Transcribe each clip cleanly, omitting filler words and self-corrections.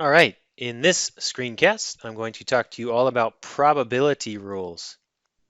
All right, in this screencast, I'm going to talk to you all about probability rules.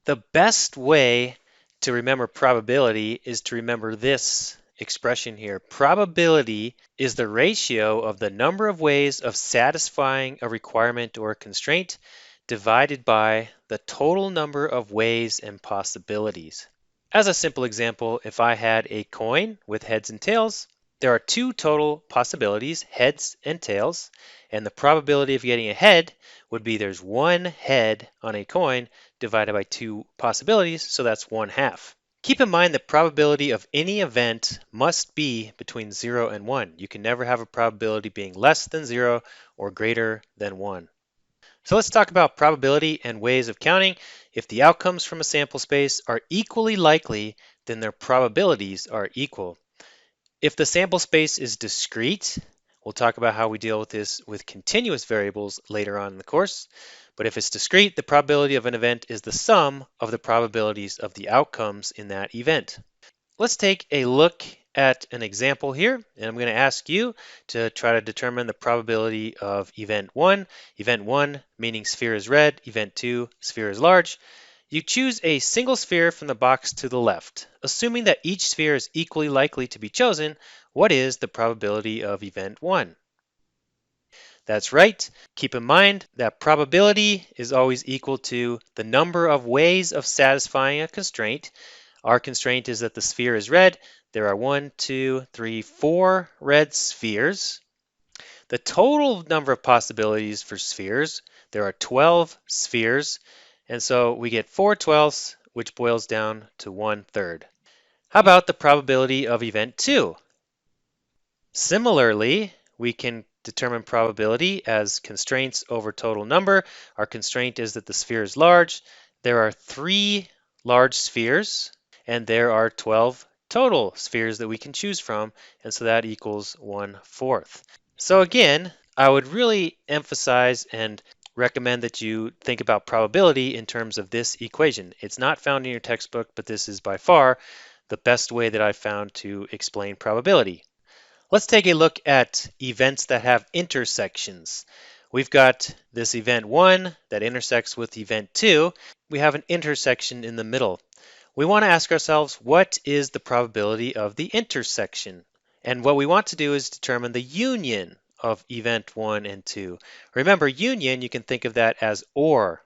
The best way to remember probability is to remember this expression here. Probability is the ratio of the number of ways of satisfying a requirement or a constraint divided by the total number of ways and possibilities. As a simple example, if I had a coin with heads and tails, there are two total possibilities, heads and tails, and the probability of getting a head would be there's one head on a coin divided by two possibilities, so that's 1/2. Keep in mind the probability of any event must be between 0 and 1. You can never have a probability being less than 0 or greater than 1. So let's talk about probability and ways of counting. If the outcomes from a sample space are equally likely, then their probabilities are equal. If the sample space is discrete, we'll talk about how we deal with this with continuous variables later on in the course. But if it's discrete, the probability of an event is the sum of the probabilities of the outcomes in that event. Let's take a look at an example here, and I'm going to ask you to try to determine the probability of event 1. Event 1 meaning sphere is red, event 2 sphere is large. You choose a single sphere from the box to the left. Assuming that each sphere is equally likely to be chosen, what is the probability of event 1? That's right. Keep in mind that probability is always equal to the number of ways of satisfying a constraint. Our constraint is that the sphere is red. There are 1, 2, 3, 4 red spheres. The total number of possibilities for spheres, there are 12 spheres, and so we get 4/12, which boils down to 1/3. How about the probability of event 2? Similarly, we can determine probability as constraints over total number. Our constraint is that the sphere is large. There are 3 large spheres, and there are 12 total spheres that we can choose from, and so that equals 1/4. So again, I would really emphasize and recommend that you think about probability in terms of this equation. It's not found in your textbook, but this is by far the best way that I've found to explain probability. Let's take a look at events that have intersections. We've got this event 1 that intersects with event 2. We have an intersection in the middle. We want to ask ourselves, what is the probability of the intersection? And what we want to do is determine the union of event 1 and 2. Remember, union, you can think of that as or.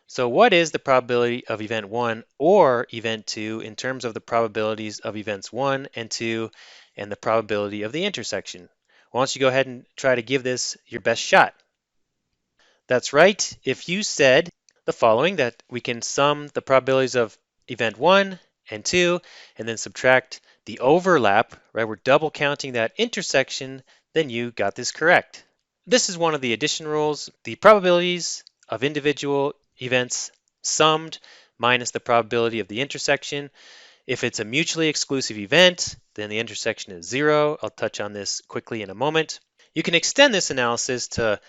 So what is the probability of event 1 or event 2 in terms of the probabilities of events 1 and 2 and the probability of the intersection? Why don't you go ahead and try to give this your best shot? That's right. If you said the following, that we can sum the probabilities of event 1 and 2 and then subtract the overlap, right? We're double counting that intersection, then you got this correct. This is one of the addition rules. The probabilities of individual events summed minus the probability of the intersection. If it's a mutually exclusive event, then the intersection is 0. I'll touch on this quickly in a moment. You can extend this analysis to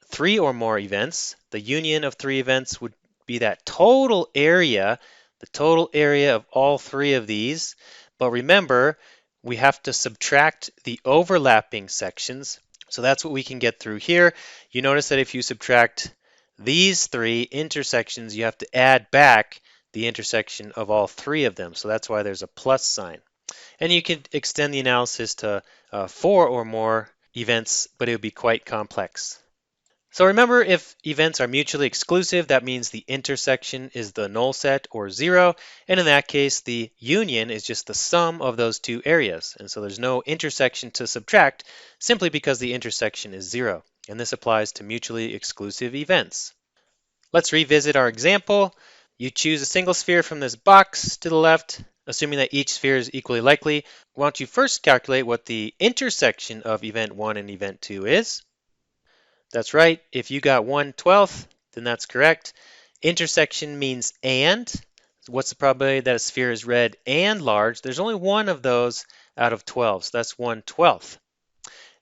3 or more events. The union of 3 events would be that total area, the total area of all 3 of these. But remember, we have to subtract the overlapping sections. So that's what we can get through here. You notice that if you subtract these 3 intersections, you have to add back the intersection of all 3 of them. So that's why there's a plus sign. And you can extend the analysis to 4 or more events, but it would be quite complex. So remember, if events are mutually exclusive, that means the intersection is the null set or 0. And in that case, the union is just the sum of those 2 areas. And so there's no intersection to subtract simply because the intersection is 0. And this applies to mutually exclusive events. Let's revisit our example. You choose a single sphere from this box to the left, assuming that each sphere is equally likely. Why don't you first calculate what the intersection of event 1 and event 2 is? That's right. If you got 1/12, then that's correct. Intersection means and. What's the probability that a sphere is red and large? There's only one of those out of 12, so that's 1/12.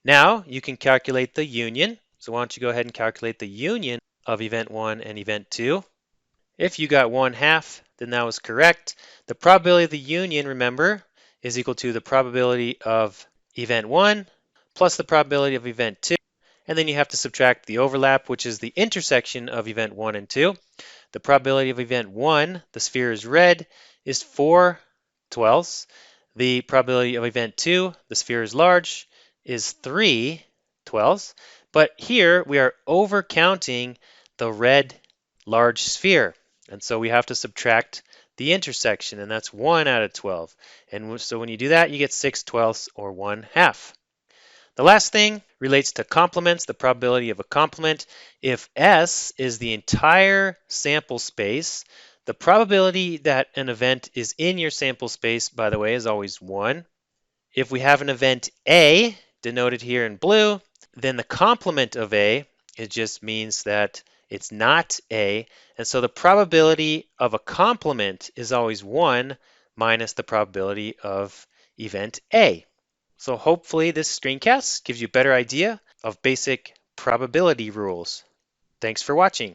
Now you can calculate the union. So why don't you go ahead and calculate the union of event 1 and event 2. If you got 1/2, then that was correct. The probability of the union, remember, is equal to the probability of event 1 plus the probability of event 2. And then you have to subtract the overlap, which is the intersection of event 1 and 2. The probability of event 1, the sphere is red, is 4/12. The probability of event 2, the sphere is large, is 3/12. But here we are overcounting the red large sphere. And so we have to subtract the intersection, and that's 1/12. And so when you do that, you get 6/12 or 1/2. The last thing relates to complements, the probability of a complement. If S is the entire sample space, the probability that an event is in your sample space, by the way, is always 1. If we have an event A, denoted here in blue, then the complement of A, it just means that it's not A. And so the probability of a complement is always 1 minus the probability of event A. So hopefully this screencast gives you a better idea of basic probability rules. Thanks for watching.